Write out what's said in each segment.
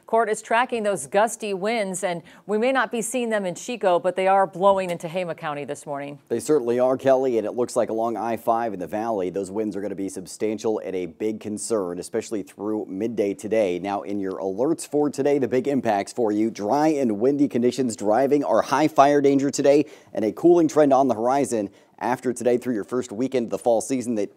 Court is tracking those gusty winds, and we may not be seeing them in Chico, but they are blowing into Tehama County this morning. They certainly are, Kelly, and it looks like along I-5 in the valley, those winds are going to be substantial and a big concern, especially through midday today. Now, in your alerts for today, the big impacts for you: dry and windy conditions driving our high fire danger today, and a cooling trend on the horizon after today through your first weekend of the fall season that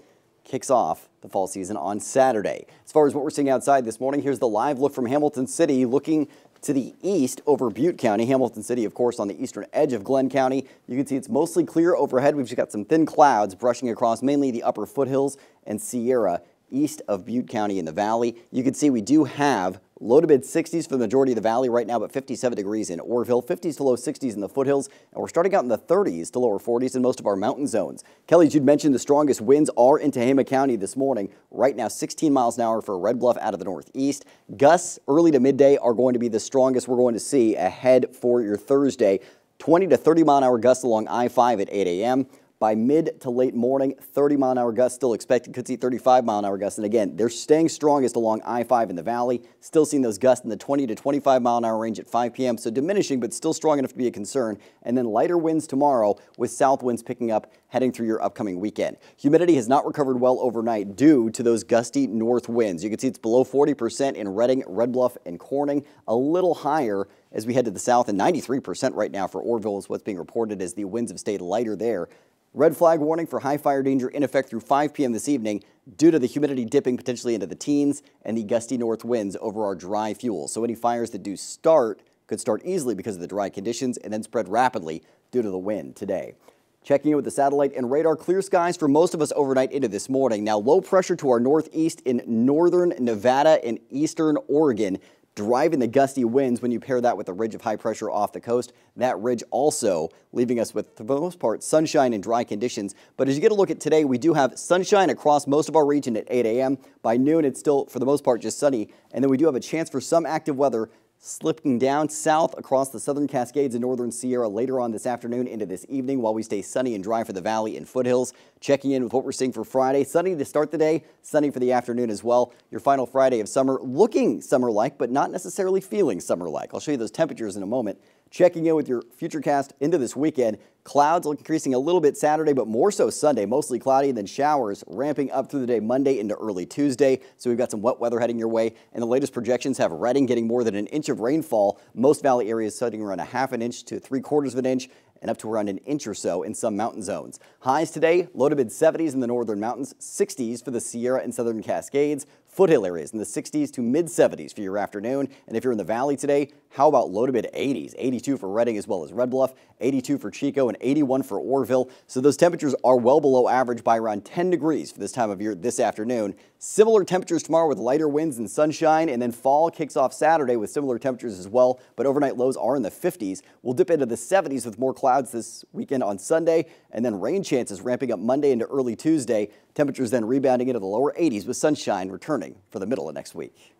kicks off the fall season on Saturday. As far as what we're seeing outside this morning, here's the live look from Hamilton City, looking to the east over Butte County. Hamilton City, of course, on the eastern edge of Glenn County. You can see it's mostly clear overhead. We've just got some thin clouds brushing across mainly the upper foothills and Sierra east of Butte County in the valley. You can see we do have low to mid 60s for the majority of the valley right now, but 57 degrees in Orville, 50s to low 60s in the foothills, and we're starting out in the 30s to lower 40s in most of our mountain zones. Kelly, as you'd mentioned, the strongest winds are in Tehama County this morning. Right now, 16 miles an hour for Red Bluff out of the northeast. Gusts early to midday are going to be the strongest we're going to see ahead for your Thursday. 20 to 30 mile an hour gusts along I-5 at 8 a.m. By mid to late morning, 30 mile an hour gusts still expected. Could see 35 mile an hour gusts. And again, they're staying strongest along I-5 in the valley. Still seeing those gusts in the 20 to 25 mile an hour range at 5 p.m. So diminishing, but still strong enough to be a concern. And then lighter winds tomorrow with south winds picking up heading through your upcoming weekend. Humidity has not recovered well overnight due to those gusty north winds. You can see it's below 40% in Redding, Red Bluff, and Corning. A little higher as we head to the south, and 93% right now for Orville is what's being reported as the winds have stayed lighter there. Red flag warning for high fire danger in effect through 5 p.m. this evening due to the humidity dipping potentially into the teens and the gusty north winds over our dry fuel. So any fires that do start could start easily because of the dry conditions and then spread rapidly due to the wind today. Checking in with the satellite and radar, clear skies for most of us overnight into this morning. Now low pressure to our northeast in northern Nevada and eastern Oregon, driving the gusty winds when you pair that with a ridge of high pressure off the coast. That ridge also leaving us with, for the most part, sunshine and dry conditions. But as you get a look at today, we do have sunshine across most of our region at 8 a.m. By noon, it's still, for the most part, just sunny. And then we do have a chance for some active weather slipping down south across the southern Cascades and northern Sierra later on this afternoon into this evening while we stay sunny and dry for the valley and foothills. Checking in with what we're seeing for Friday. Sunny to start the day, sunny for the afternoon as well. Your final Friday of summer, looking summer-like, but not necessarily feeling summer-like. I'll show you those temperatures in a moment. Checking in with your futurecast into this weekend. Clouds increasing a little bit Saturday, but more so Sunday. Mostly cloudy, and then showers ramping up through the day Monday into early Tuesday. So we've got some wet weather heading your way. And the latest projections have Redding getting more than an inch of rainfall. Most valley areas setting around a half an inch to 3/4 of an inch, and up to around an inch or so in some mountain zones. Highs today, low to mid 70s in the northern mountains, 60s for the Sierra and southern Cascades, foothill areas in the 60s to mid 70s for your afternoon. And if you're in the valley today, how about low to mid 80s? 82 for Redding as well as Red Bluff, 82 for Chico, and 81 for Orville. So those temperatures are well below average by around 10 degrees for this time of year this afternoon. Similar temperatures tomorrow with lighter winds and sunshine, and then fall kicks off Saturday with similar temperatures as well, but overnight lows are in the 50s. We'll dip into the 70s with more clouds this weekend on Sunday, and then rain chances ramping up Monday into early Tuesday. Temperatures then rebounding into the lower 80s with sunshine returning for the middle of next week.